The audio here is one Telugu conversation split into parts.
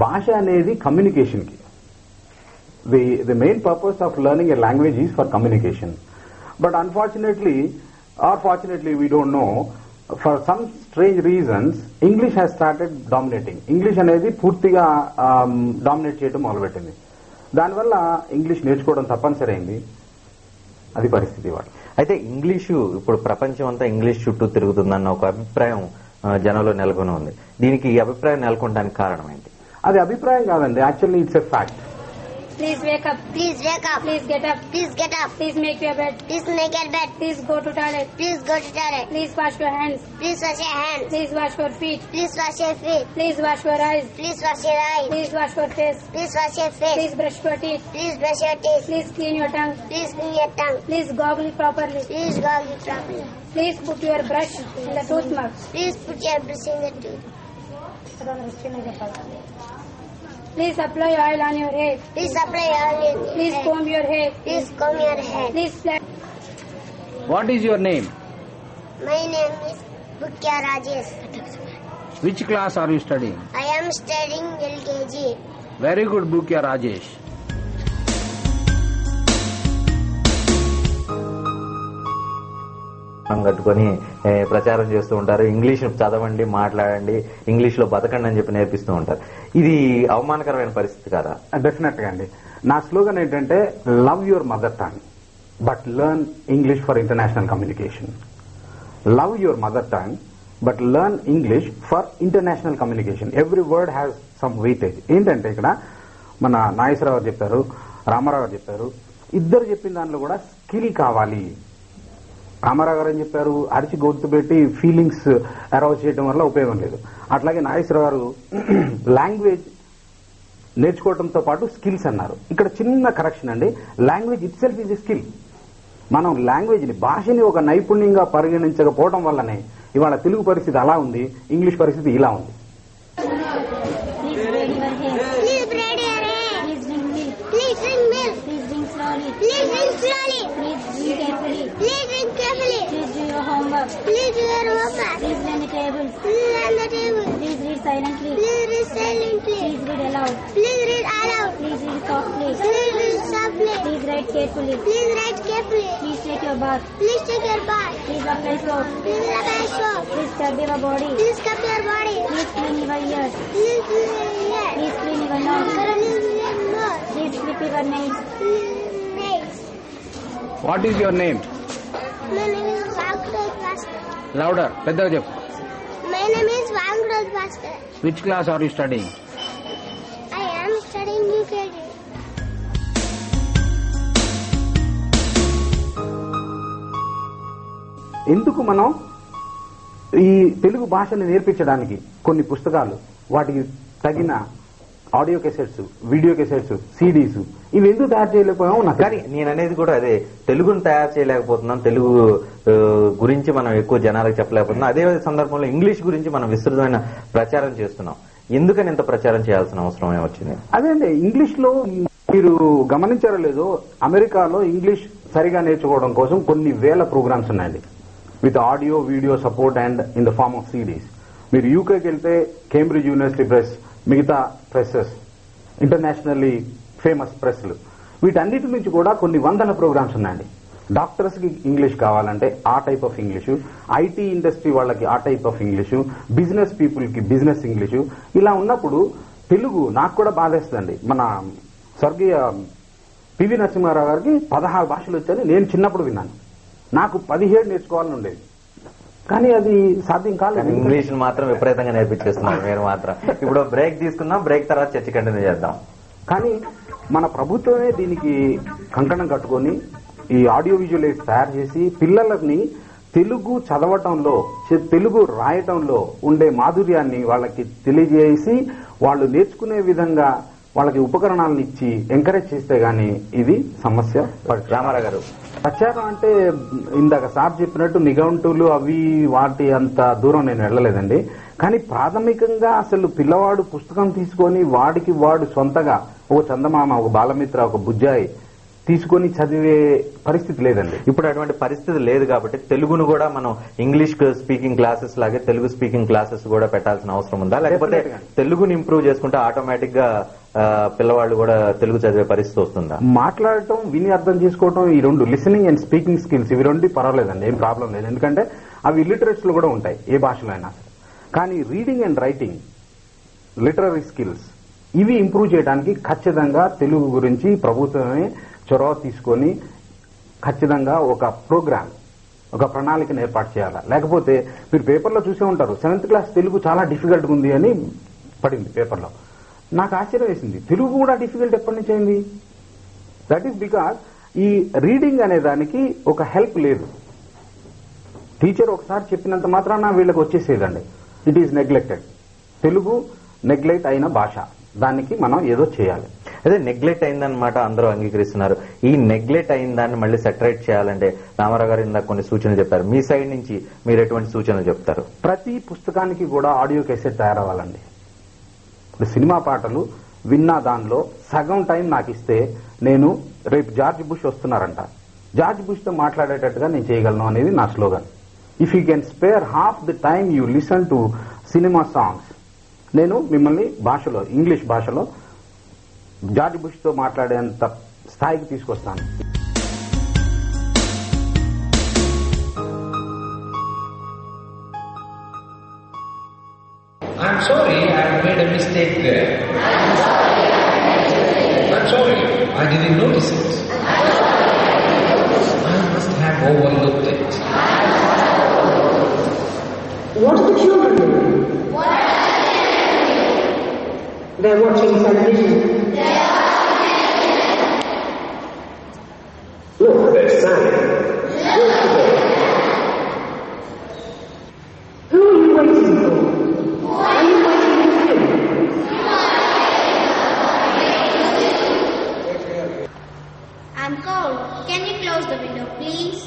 భాష అనేది కమ్యూనికేషన్ కి the main purpose of learning a language is for communication. But unfortunately, or fortunately, we don't know, for some strange reasons, English has started dominating. English అనేది పూర్తిగా డామినేట్ చేయడం మొదలుపెట్టింది. దానివల్ల ఇంగ్లీష్ నేర్చుకోవడం తప్పనిసరి అయింది. అది పరిస్థితి వాడు. అయితే ఇంగ్లీషు ఇప్పుడు ప్రపంచం అంతా ఇంగ్లీష్ చుట్టూ తిరుగుతుందన్న ఒక అభిప్రాయం జనంలో నెలకొని ఉంది. దీనికి ఈ అభిప్రాయం నెలకొనడానికి కారణం ఏంటి? అది అభిప్రాయం కాదండి, actually it's a fact. Please wake up. Please wake up. Please get up. Please get up. Please make your bed. Please make your bed. Please go to toilet. Please go to toilet. Please wash your hands. Please wash your hands. Please wash your feet. Please wash your feet. Please wash your eyes. Please wash your eyes. Please wash your face. Please wash your face. Please brush your teeth. Please brush your teeth. Please clean your tongue. Please clean your tongue. Please gargle properly. Please gargle properly. Please put your brush in the tooth mug. Please put your brush in the tooth. Please apply oil on your head. Please apply oil on your head. Please comb your hair. Please comb your hair. Please flat. What is your name? My name is Bukya Rajesh. Which class are you studying? I am studying LKG. Very good, Bukya Rajesh. కట్టుకొని ప్రచారం చేస్తూ ఉంటారు. ఇంగ్లీష్ చదవండి, మాట్లాడండి, ఇంగ్లీష్ లో బతకండి అని చెప్పి నేర్పిస్తూ ఉంటారు. ఇది అవమానకరమైన పరిస్థితి కాదా? డెఫినెట్ గా అండి. నా స్లోగన్ ఏంటంటే love your mother tongue but learn English for international communication. Love your mother tongue but learn English for international communication. Every word has some weightage. ఏంటంటే ఇక్కడ మన నాగేశ్వరరావు గారు చెప్పారు, రామారావు గారు చెప్పారు, ఇద్దరు చెప్పిన దాంట్లో కూడా స్కిల్ కావాలి. రామారావు గారు ఏం చెప్పారు, అరిచి గొంతు పెట్టి ఫీలింగ్స్ అరౌజ్ చేయడం వల్ల ఉపయోగం లేదు. అట్లాగే నాగేశ్వరరావు గారు లాంగ్వేజ్ నేర్చుకోవడంతో పాటు స్కిల్స్ అన్నారు. ఇక్కడ చిన్న కరెక్షన్ అండి. Language it self is a skill. మనం లాంగ్వేజ్ ని, భాషని ఒక నైపుణ్యంగా పరిగణించకపోవడం వల్లనే ఇవాళ తెలుగు పరిస్థితి అలా ఉంది, ఇంగ్లీష్ పరిస్థితి ఇలా ఉంది. Please drink slowly. Please drink carefully. Please drink carefully. Please do your homework. Please do your homework. Please learn the tables. Please learn the tables. Please read silently. Please read silently. Please read aloud. Please read aloud. Please read softly. Please read softly. Please write carefully. Please write carefully. Please take your bath. Please take your bath. Please apply soap. Please apply soap. Please scrub your body. Please scrub your body. Please clean your ears. Please clean your ears. Please clean your nose. Please clip your nails. What is your name? My name is Vankudal Bhaskar. Louder. పెద్దగా చెప్పు. My name is Vankudal Bhaskar. Which class are you studying? I am studying UKG. ఎందుకు మనం ఈ తెలుగు భాషను నేర్పించడానికి కొన్ని పుస్తకాలు, వాటికి తగిన ఆడియో కేసెట్స్, వీడియో కేసెట్స్, సిడీస్ ఇవి ఎందుకు తయారు చేయలేకపోయాము నాకు. కానీ నేను అనేది కూడా అదే, తెలుగును తయారు చేయలేకపోతున్నాం, తెలుగు గురించి మనం ఎక్కువ జనాలకు చెప్పలేకపోతున్నాం. అదే సందర్భంలో ఇంగ్లీష్ గురించి మనం విస్తృతమైన ప్రచారం చేస్తున్నాం. ఎందుకని ఇంత ప్రచారం చేయాల్సిన అవసరం ఏమొచ్చింది? అదే అండి, ఇంగ్లీష్ లో మీరు గమనించారో లేదో, అమెరికాలో ఇంగ్లీష్ సరిగా నేర్చుకోవడం కోసం కొన్ని వేల ప్రోగ్రామ్స్ ఉన్నాయండి, with audio video support and in the form of CDs. మీరు యూకేకి వెళ్తే కేంబ్రిడ్జ్ యూనివర్సిటీ ప్రెస్, మిగతా ప్రెసెస్, ఇంటర్నేషనల్లీ ఫేమస్ ప్రెస్లు, వీటన్నిటి నుంచి కూడా కొన్ని వందల ప్రోగ్రామ్స్ ఉన్నాయండి. డాక్టర్స్ కి ఇంగ్లీష్ కావాలంటే ఆ type of English, IT industry వాళ్ళకి ఆ type of English, business people కి బిజినెస్ ఇంగ్లీషు. ఇలా ఉన్నప్పుడు తెలుగు నాకు కూడా బాధేస్తుందండి. మన స్వర్గీయ పివి నరసింహారావు గారికి 16 భాషలు వచ్చాయని నేను చిన్నప్పుడు విన్నాను. నాకు 17 నేర్చుకోవాలని ఉండేది, కానీ అది సాధ్యం కాలేదు. ఇంగ్లీష్ మాత్రం విపరీతంగా నేర్పించేస్తున్నారు మీరు మాత్రం. ఇప్పుడు బ్రేక్ తీసుకుందాం, బ్రేక్ తర్వాత చర్చ కంటిన్యూ చేద్దాం. కానీ మన ప్రభుత్వమే దీనికి కంకణం కట్టుకొని ఈ ఆడియో విజువలైజ్ తయారు చేసి పిల్లలని తెలుగు చదవటంలో, తెలుగు రాయటంలో ఉండే మాధుర్యాన్ని వాళ్ళకి తెలియజేసి వాళ్ళు నేర్చుకునే విధంగా వాళ్ళకి ఉపకరణాలను ఇచ్చి ఎంకరేజ్ చేస్తే గానీ ఇది సమస్య. రామారావు గారు, ప్రచారం అంటే ఇందాక సార్ చెప్పినట్టు నిఘంటువులు అవి వాటి అంత దూరం నేను వెళ్ళలేదండి. కానీ ప్రాథమికంగా అసలు పిల్లవాడు పుస్తకం తీసుకొని వాడికి వాడు సొంతగా ఒక చందమామ, ఒక బాలమిత్ర, ఒక బుజ్జాయి తీసుకొని చదివే పరిస్థితి లేదండి. ఇప్పుడు అటువంటి పరిస్థితి లేదు కాబట్టి తెలుగును కూడా మనం ఇంగ్లీష్ స్పీకింగ్ క్లాసెస్ లాగే తెలుగు స్పీకింగ్ క్లాసెస్ కూడా పెట్టాల్సిన అవసరం ఉందా, లేకపోతే తెలుగుని ఇంప్రూవ్ చేసుకుంటే ఆటోమేటిక్ గా పిల్లవాళ్ళు కూడా తెలుగు చదివే పరిస్థితి వస్తుందా? మాట్లాడటం, విని అర్థం చేసుకోవటం, ఈ రెండు లిసనింగ్ అండ్ స్పీకింగ్ స్కిల్స్ ఇవి రెండు పర్వాలేదండి, ఏం ప్రాబ్లం లేదు. ఎందుకంటే అవి ఇల్లిటరేట్స్ లో కూడా ఉంటాయి ఏ భాషలో అయినా. కానీ reading and writing, literary skills ఇవి ఇంప్రూవ్ చేయడానికి ఖచ్చితంగా తెలుగు గురించి ప్రభుత్వమే చొరవ తీసుకొని ఖచ్చితంగా ఒక ప్రోగ్రామ్, ఒక ప్రణాళికను ఏర్పాటు చేయాలి. లేకపోతే మీరు పేపర్లో చూసే ఉంటారు 7th క్లాస్ తెలుగు చాలా డిఫికల్ట్గా ఉంది అని పడింది పేపర్లో. నాకు ఆశ్చర్యం వేసింది, తెలుగు కూడా డిఫికల్ట్ ఎప్పటి నుంచి అయింది? దట్ ఈస్ బికాస్ ఈ రీడింగ్ అనే దానికి ఒక హెల్ప్ లేదు. టీచర్ ఒకసారి చెప్పినంత మాత్రాన వీళ్ళకి వచ్చేసేదండి. It is neglected. Telugu neglect అయిన భాష, దానికి మనం ఏదో చేయాలి. అదే నెగ్లెక్ట్ అయిందన్నమాట అందరూ అంగీకరిస్తున్నారు. ఈ నెగ్లెక్ట్ అయిన దాన్ని మళ్ళీ సెటరేట్ చేయాలంటే రామారావు గారు ఇందాక కొన్ని సూచనలు చెప్పారు. మీ సైడ్ నుంచి మీరు ఎటువంటి సూచనలు చెప్తారు? ప్రతి పుస్తకానికి కూడా ఆడియో కేసెట్ తయారవ్వాలండి. ఇప్పుడు సినిమా పాటలు విన్నా దానిలో సగం టైం నాకు ఇస్తే నేను రేపు జార్జ్ బుష్ వస్తున్నారంట, జార్జ్ బుష్ తో మాట్లాడేటట్టుగా నేను చేయగలను అనేది నా slogan. If you can spare half the time you listen to cinema songs, నేను మిమ్మల్ని భాషలో, ఇంగ్లీష్ భాషలో జార్జ్ బుష్ తో మాట్లాడేంత స్థాయికి తీసుకొస్తాను. I'm sorry, I made a mistake there. I'm sorry, I didn't notice it. I must have overlooked it. What are the children doing? They're watching television. Look, they're sad. Who are you waiting for? Are you waiting for him? I'm cold. Can you close the window, please?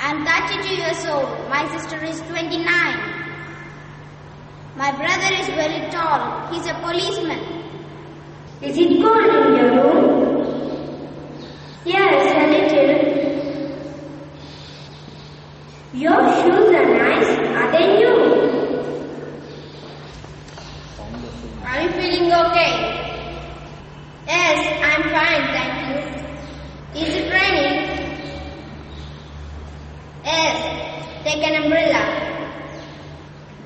I'm 32 years old. My sister is 29. My brother is very tall. He's a policeman. Is it cold in your room? Yes, a little. Your shoes are nice, are they new? Are you feeling okay? Yes, I'm fine, thank you. Is it raining? Yes, take an umbrella.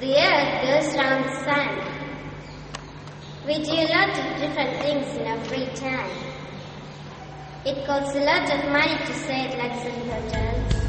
The earth goes round the sun. We do a lot of different things in our free time. It costs a lot of money to stay at luxury hotels.